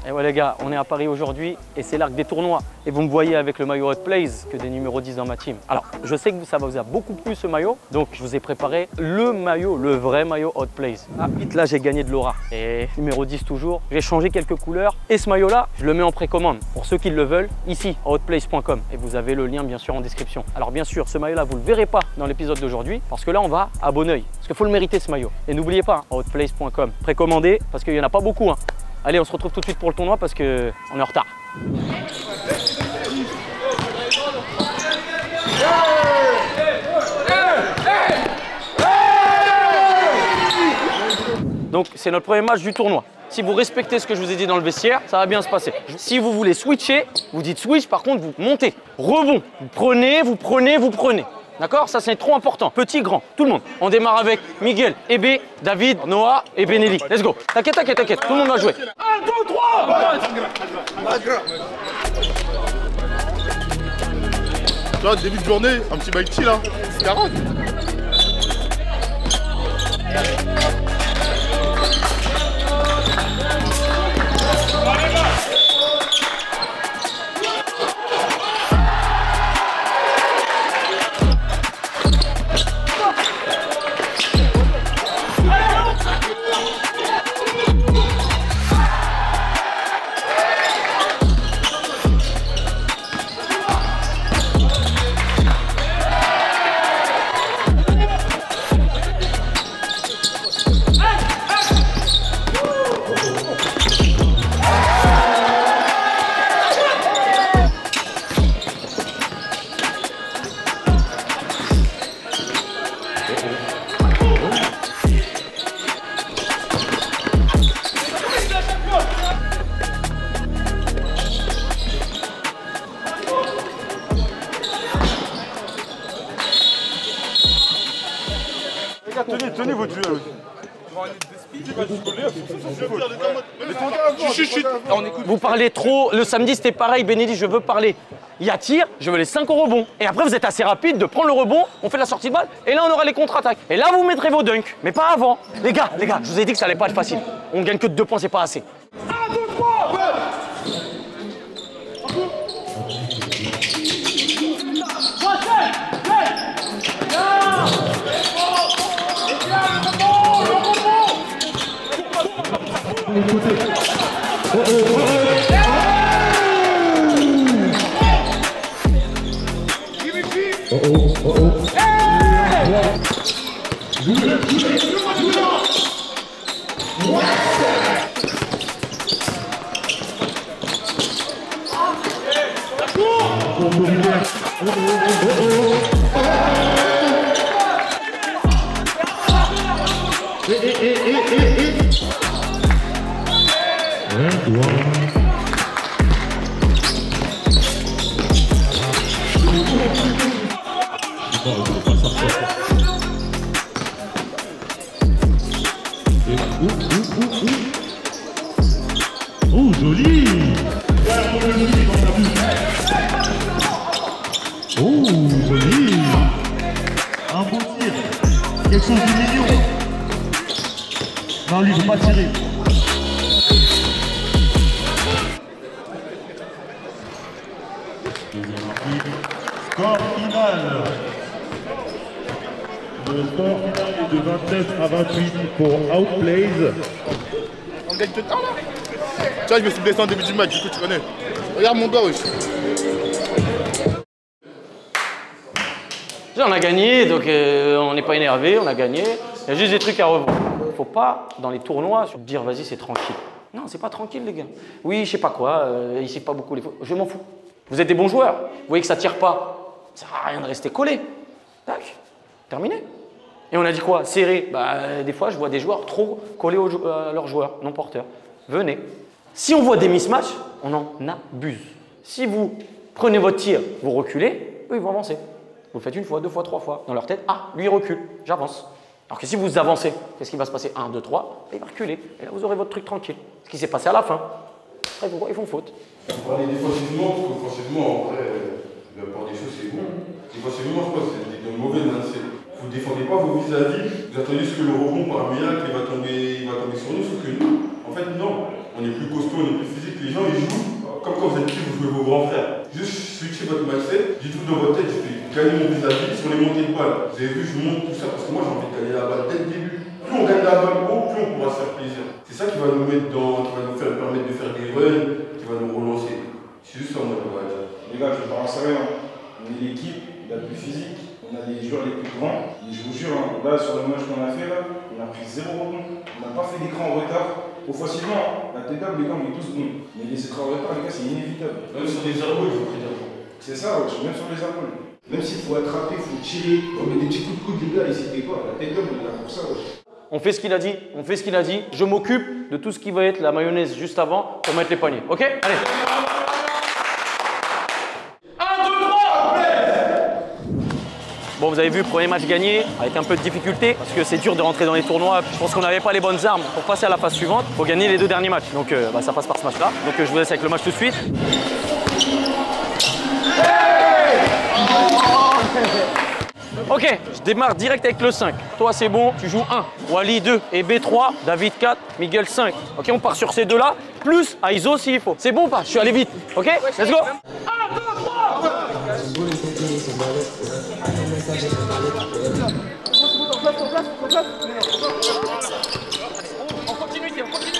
Et ouais les gars, on est à Paris aujourd'hui et c'est l'arc des tournois. Et vous me voyez avec le maillot Hot Plays que des numéros 10 dans ma team. Alors, je sais que ça vous a beaucoup plu ce maillot, donc je vous ai préparé le maillot, le vrai maillot Hot Plays. Ah, vite là, j'ai gagné de l'aura. Et numéro 10 toujours. J'ai changé quelques couleurs. Et ce maillot-là, je le mets en précommande pour ceux qui le veulent, ici, à hotplays.com. Et vous avez le lien bien sûr en description. Alors bien sûr, ce maillot-là, vous ne le verrez pas dans l'épisode d'aujourd'hui parce que là, on va à bon oeil. Parce qu'il faut le mériter ce maillot. Et n'oubliez pas, à hotplays.com, précommandez parce qu'il n'y en a pas beaucoup. Hein. Allez, on se retrouve tout de suite pour le tournoi parce qu'on est en retard. Donc, c'est notre premier match du tournoi. Si vous respectez ce que je vous ai dit dans le vestiaire, ça va bien se passer. Si vous voulez switcher, vous dites switch, par contre, vous montez. Rebond, vous prenez, vous prenez, vous prenez. D'accord? Ça, c'est trop important. Petit, grand, tout le monde. On démarre avec Miguel, Ebe, David, Noah et Benelli. Let's go. T'inquiète, t'inquiète, t'inquiète. Tout le monde va jouer. 1, 2, 3. Tu vois, début de journée, un petit bike chill, hein. C'est 40. Tenez votre duel. Vous parlez trop. Le samedi, c'était pareil. Benelli, je veux parler. Il y a tir, je veux les 5 au rebond. Et après, vous êtes assez rapide de prendre le rebond, on fait la sortie de balle, et là, on aura les contre-attaques. Et là, vous mettrez vos dunks, mais pas avant. Les gars, je vous ai dit que ça allait pas être facile. On gagne que de 2 points, c'est pas assez. 1, 2, 3, ouais. Oh, joli! Oh, joli! Un bon tir. Quelque chose de mignon. Non, lui, il ne veut pas tirer. Score final. Le score final est de 29 à 28 pour Outplays. On gagne tout le temps là. Tu vois, je me suis blessé en début du match, du coup tu connais. Regarde mon doigt, wesh. On a gagné, donc on n'est pas énervé, on a gagné. Il y a juste des trucs à revoir. Il ne faut pas, dans les tournois, dire vas-y, c'est tranquille. Non, c'est pas tranquille, les gars. Oui, je sais pas quoi, ici pas beaucoup les fautes. Je m'en fous. Vous êtes des bons joueurs. Vous voyez que ça tire pas. Ça sert à rien de rester collé. Tac, terminé. Et on a dit quoi? Serré. Bah, des fois, je vois des joueurs trop collés à leurs joueurs, non porteurs. Venez. Si on voit des mismatchs, on en abuse. Si vous prenez votre tir, vous reculez, eux, ils vont avancer. Vous le faites 1 fois, 2 fois, 3 fois. Dans leur tête, ah, lui, il recule, j'avance. Alors que si vous avancez, qu'est-ce qui va se passer? 1, 2, 3, il va reculer. Et là, vous aurez votre truc tranquille. Ce qui s'est passé à la fin. Après, ils font faute. Vous parlez défensivement, parce qu'offensivement, en vrai, la part des choses, c'est bon. Défensivement, je pense que c'est de mauvais lancers. Vous ne défendez pas vos vis-à-vis, vous attendez ce que le rebond par miracle il va tomber sur nous, sauf que nous, en fait, non. On est plus costaud, on est plus physique. quand vous êtes petits, vous jouez vos grands frères. Juste switcher votre mindset, dites-vous dans votre tête, je vais gagner mon vis-à-vis sur les montées de balle. Vous avez vu, je monte tout ça parce que moi j'ai envie de gagner la balle dès le début. Plus on gagne la balle haut, plus on pourra se faire plaisir. C'est ça qui va nous mettre dans, qui va nous permettre de faire des runs, qui va nous relancer. C'est juste ça, moi, on va dire. Les gars, je vais pas en sérieux. On est l'équipe la plus physique. On a les joueurs les plus grands. Et je vous jure, là, sur le match qu'on a fait, là, on a pris 0 rebond. On n'a pas fait d'écran en retard. Au facilement, la tête d'âme, les gars, on est tous bons. Mais les écrans en retard, les gars, c'est inévitable. Même sur les épaules, il faut pris d'abord. C'est ça, ouais, même sur les épaules. Même s'il faut attraper, il faut tirer, on met des petits coups de coude, les gars, n'hésitez pas. La tête d'âme, on est là pour ça, ouais. On fait ce qu'il a dit, on fait ce qu'il a dit. Je m'occupe de tout ce qui va être la mayonnaise juste avant pour mettre les paniers. Ok? Allez. 1, 2, 3. Bon, vous avez vu, premier match gagné avec un peu de difficulté parce que c'est dur de rentrer dans les tournois. Je pense qu'on n'avait pas les bonnes armes pour passer à la phase suivante. Il faut gagner les 2 derniers matchs. Donc ça passe par ce match-là. Donc je vous laisse avec le match tout de suite. Ok, je démarre direct avec le 5. Toi, c'est bon, tu joues 1. Wally 2 et B3, David 4, Miguel 5. Ok, on part sur ces deux-là, plus Aizo s'il faut. C'est bon ou pas? Je suis allé vite. Ok, let's go. 1, 2, 3. En continuité, en continuité.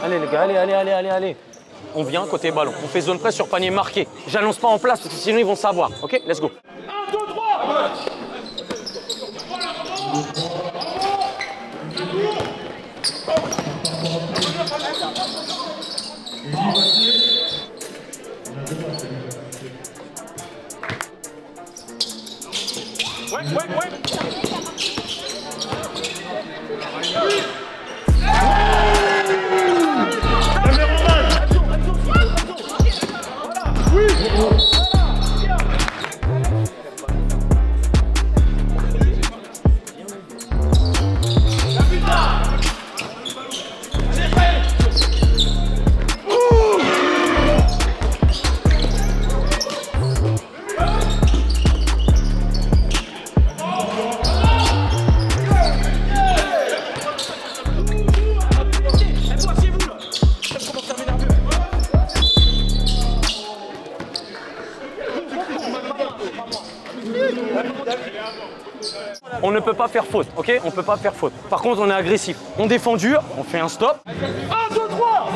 Allez les gars, allez. On vient côté ballon. On fait zone presse sur panier marqué. J'annonce pas en place parce que sinon ils vont savoir. Ok, let's go. 1, 2, 3. Ouais. On ne peut pas faire faute, ok? On peut pas faire faute. Par contre, on est agressif. On défend dur, on fait un stop. 1, 2, 3.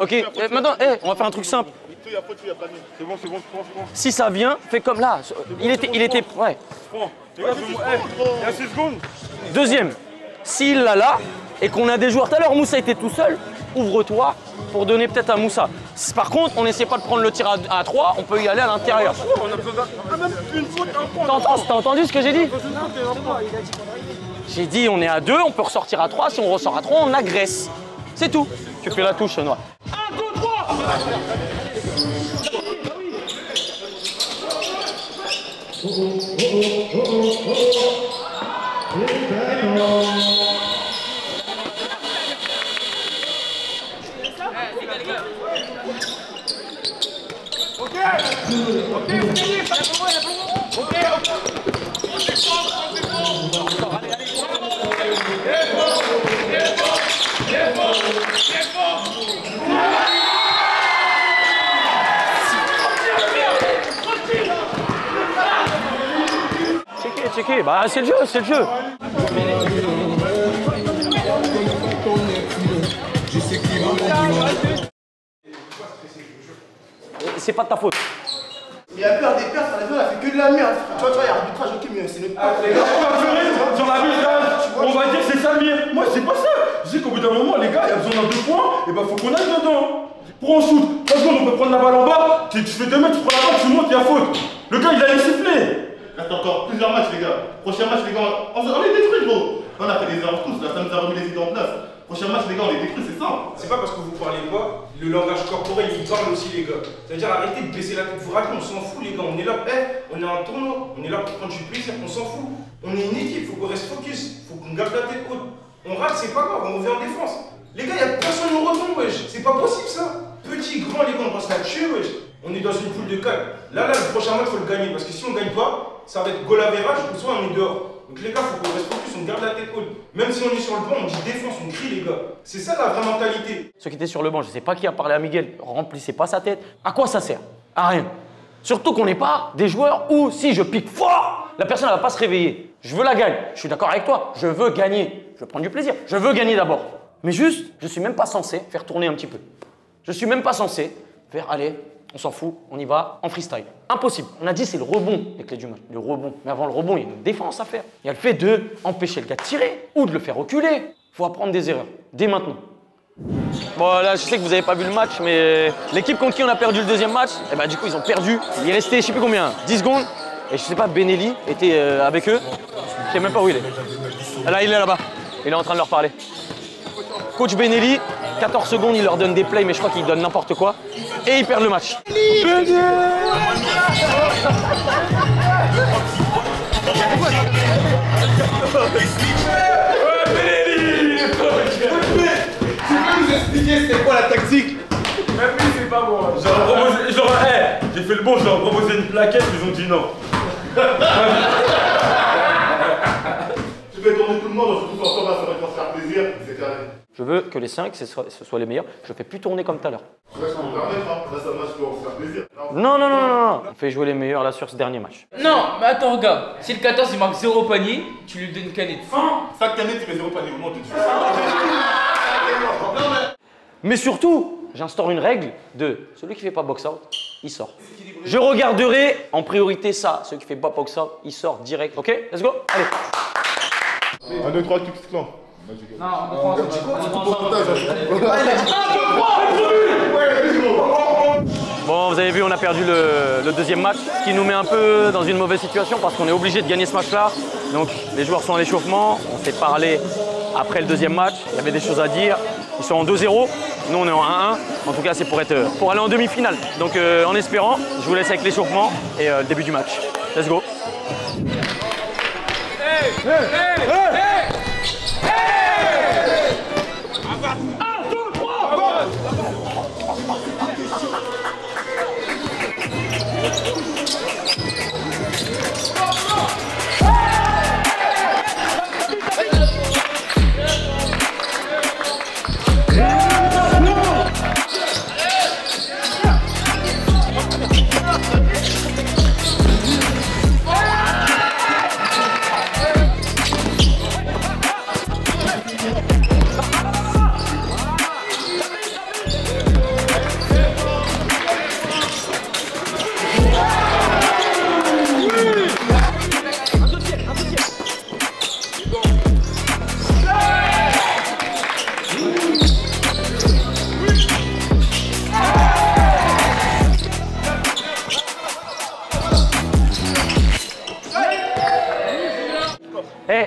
Ok, maintenant, on va faire un truc simple. C'est bon, prends. Si ça vient, fais comme là. Il était, ouais. Prends. Les gars, il y a 6 secondes. Deuxième, s'il l'a là et qu'on a des joueurs, tout à l'heure Moussa était tout seul, ouvre-toi pour donner peut-être à Moussa. Par contre, on n'essaie pas de prendre le tir à 3, on peut y aller à l'intérieur. On a besoin même une faute, un point. T'as entendu ce que j'ai dit? J'ai dit on est à 2, on peut ressortir à 3, si on ressort à 3, on agresse. C'est tout. Tu fais la touche, Noir. 1, 2, 3. Checké, bah c'est le jeu, c'est le jeu. C'est pas de ta faute. Il a peur des pertes, la zone, elle fait que de la merde. Tu vois, il y a arbitrage, ok, mais c'est notre part. Les gars, sur l'arbitrage, on va dire c'est Samir. Moi, c'est pas ça. Je dis qu'au bout d'un moment, les gars, il y a besoin d'un 2 points, et bah faut qu'on aille dedans. Pour un shoot, 3 secondes, on peut prendre la balle en bas, tu fais 2 mètres, tu prends la balle, tu montes, il y a faute. Le gars, il a sifflé. Reste encore plusieurs matchs, les gars. Prochain match, les gars, on est détruits, gros. On a fait des erreurs tous, là, ça nous a remis les idées en place. Prochain match, les gars, on est détruits, c'est ça. C'est pas parce que vous parlez pas, le langage corporel il parle aussi, les gars. C'est-à-dire arrêtez de baisser la tête, vous rappelez, on s'en fout, les gars. On est là, on est en tournoi, on est là pour prendre du plaisir, on s'en fout. On est une équipe, faut qu'on reste focus, faut qu'on garde la tête haute. On rate, c'est pas grave, on revient en défense. Les gars, y'a personne au rebond, wesh. C'est pas possible ça. Petit, grand, les gars, on passe la tuer, wesh. On est dans une poule de 4. Là, le prochain match, faut le gagner. Parce que si on gagne pas, ça va être goal average ou soit on est dehors. Donc les gars, faut qu'on reste focus, on garde la tête haute. Même si on est sur le banc, on dit défense, on crie, les gars. C'est ça la vraie mentalité. Ceux qui étaient sur le banc, je sais pas qui a parlé à Miguel, remplissez pas sa tête. À quoi ça sert? À rien. Surtout qu'on n'est pas des joueurs où si je pique fort, la personne ne va pas se réveiller. Je veux la gagne. Je suis d'accord avec toi. Je veux gagner. Je veux prendre du plaisir. Je veux gagner d'abord. Mais juste, je suis même pas censé faire tourner un petit peu. Je suis même pas censé faire, allez, on s'en fout, on y va, en freestyle. Impossible. On a dit c'est le rebond, les clés du match. Le rebond. Mais avant le rebond, il y a une défense à faire. Il y a le fait de empêcher le gars de tirer ou de le faire reculer. Il faut apprendre des erreurs, dès maintenant. Bon, là, je sais que vous n'avez pas vu le match, mais l'équipe contre qui on a perdu le deuxième match, eh ben, du coup, ils ont perdu. Il restait, je sais plus combien, 10 secondes. Et je sais pas, Benelli était avec eux. Je sais même pas où il est. Là, il est là-bas. Il est en train de leur parler. Coach Benelli, 14 secondes, il leur donne des plays, mais je crois qu'il donne n'importe quoi. Et ils perdent le match. C'était quoi la tactique? Même lui, c'est pas bon. J'ai fait le bon, je leur ai proposé une plaquette, ils ont dit non. Tu fais tourner tout le monde, on se trouve ensemble, ça va te faire plaisir, c'est carré. Je veux que les 5, ce soient les meilleurs. Je ne fais plus tourner comme tout à l'heure. Ouais, ça me permet, là, ça marche pour se faire plaisir. Non. On fait jouer les meilleurs là sur ce dernier match. Non, mais attends, regarde. Si le 14 il marque 0 panier, tu lui donnes une canette. Chaque année, tu fais 0 panier au moins tout de suite. Mais surtout, j'instaure une règle de celui qui fait pas box-out, il sort. Je regarderai en priorité ça. Celui qui fait pas box-out, il sort direct. Ok? Let's go. Allez. 1, 2, 3, tu clan. Non, on Bon, vous avez vu, on a perdu le deuxième match, ce qui nous met un peu dans une mauvaise situation parce qu'on est obligé de gagner ce match-là. Donc, les joueurs sont à l'échauffement. On s'est parlé après le deuxième match. Il y avait des choses à dire. Ils sont en 2-0. Nous, on est en 1-1. En tout cas, c'est pour aller en demi-finale. Donc, en espérant, je vous laisse avec l'échauffement et le début du match. Let's go.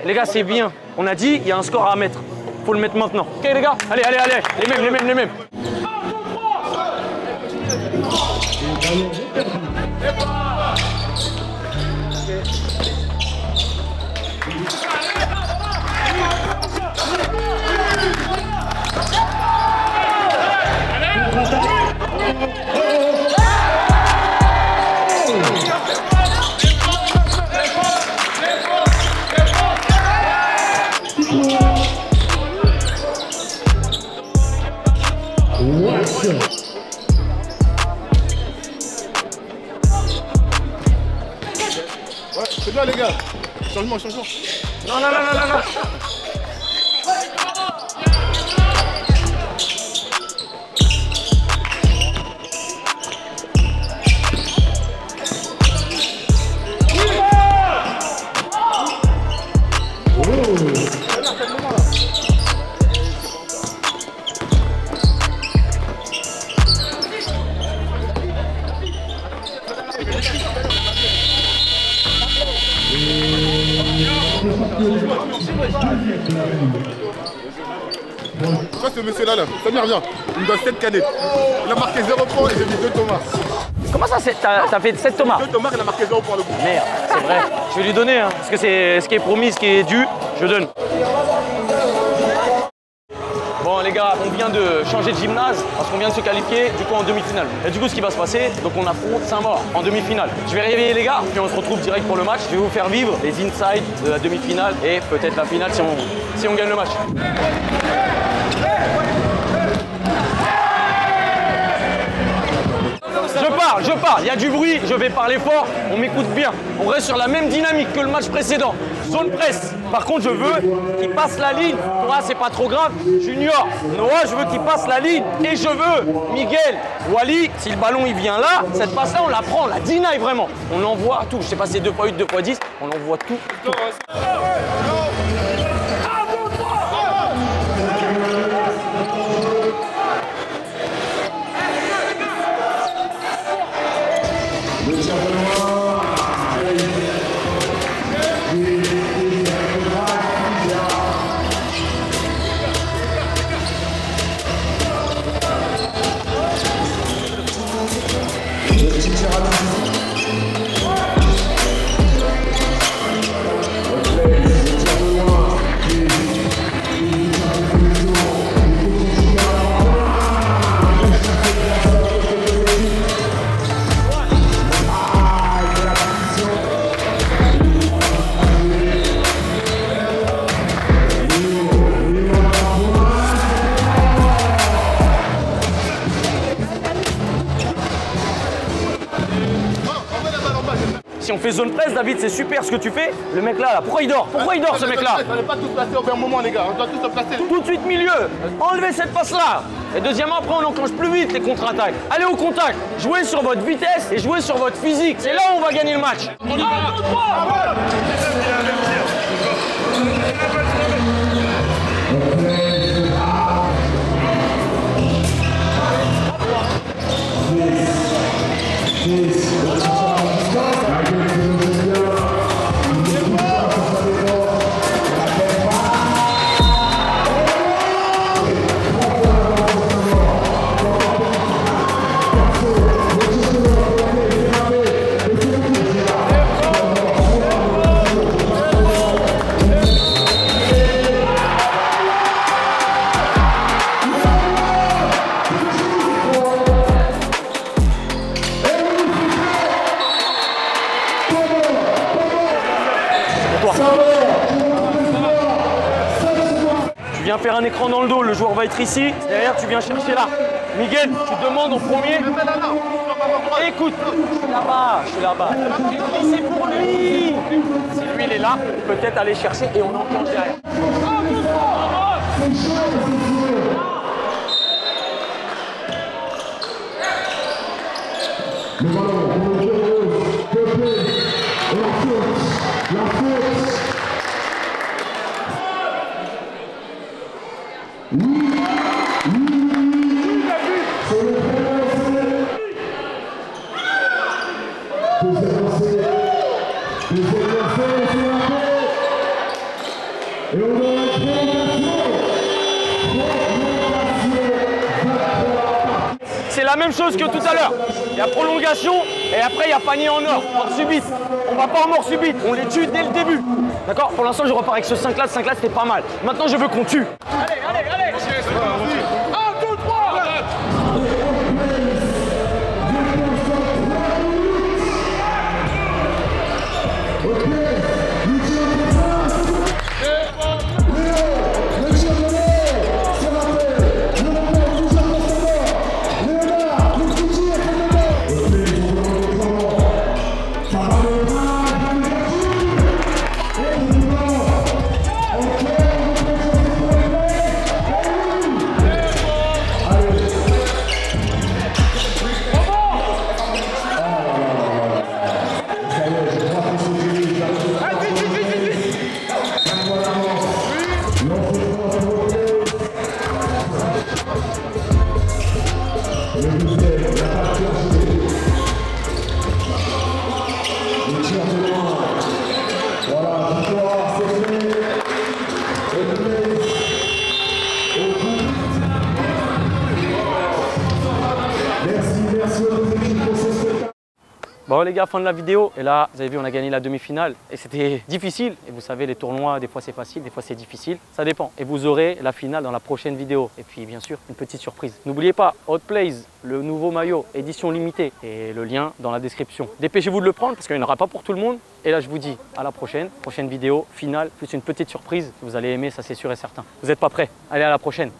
Les gars, c'est bien. On a dit, il y a un score à mettre. Faut le mettre maintenant. Ok les gars, allez. Les mêmes. Ouais, c'est bien les gars. Changement. Non. Toi, ce monsieur-là, Samir, viens. Il me donne 7 canettes. Il a marqué 0 points et j'ai mis 2 tomates. Comment ça, t'as fait 7 tomates? 2 tomates, il a marqué 0 points le coup. Merde, c'est vrai. Je vais lui donner, hein, parce que c'est ce qui est promis, ce qui est dû, je donne. Bon les gars, on vient de changer de gymnase parce qu'on vient de se qualifier du coup en demi-finale. Et du coup ce qui va se passer, donc on affronte Saint-Maur en demi-finale. Je vais réveiller les gars, puis on se retrouve direct pour le match. Je vais vous faire vivre les insides de la demi-finale et peut-être la finale si on gagne le match. Je parle, il y a du bruit, je vais parler fort, on m'écoute bien. On reste sur la même dynamique que le match précédent. Zone presse. Par contre, je veux qu'il passe la ligne. Toi, c'est pas trop grave. Junior, Noah, je veux qu'il passe la ligne. Et je veux Miguel, Wally, si le ballon il vient là, cette passe-là, on la prend, on la deny vraiment. On l'envoie tout. Je sais pas si c'est 2x8, 2x10, on l'envoie tout. Si on fait zone presse, David, c'est super ce que tu fais. Le mec là, pourquoi il dort? Pourquoi il dort ce mec là? On n'est pas tous placés au même moment les gars, on doit tous se placer. Tout de suite milieu, enlevez cette passe là. Et deuxièmement, après on enclenche plus vite les contre-attaques. Allez au contact, jouez sur votre vitesse et jouez sur votre physique. C'est là où on va gagner le match. On y va. 1, 2, 3. Tu viens faire un écran dans le dos, le joueur va être ici. Derrière, tu viens chercher là. Miguel, tu demandes en premier. Écoute, je suis là-bas. C'est pour lui. Si lui, il est là, peut-être aller chercher et on enclenche derrière. Le ballon, la faute. c'est la même chose que tout à l'heure. Il y a prolongation et après il y a panier en or, mort subite. On va pas en mort subite, on les tue dès le début. D'accord? Pour l'instant je repars avec ce 5 là c'était pas mal. Maintenant je veux qu'on tue. Allez, allez, allez. 1, 2, 3. Bon les gars, fin de la vidéo, et là vous avez vu on a gagné la demi-finale et c'était difficile, et vous savez les tournois des fois c'est facile, des fois c'est difficile, ça dépend, et vous aurez la finale dans la prochaine vidéo, et puis bien sûr une petite surprise. N'oubliez pas, Hot Plays, le nouveau maillot, édition limitée, et le lien dans la description. Dépêchez-vous de le prendre parce qu'il n'y en aura pas pour tout le monde, et là je vous dis à la prochaine vidéo, finale, plus une petite surprise, vous allez aimer, ça c'est sûr et certain. Vous n'êtes pas prêts? Allez, à la prochaine.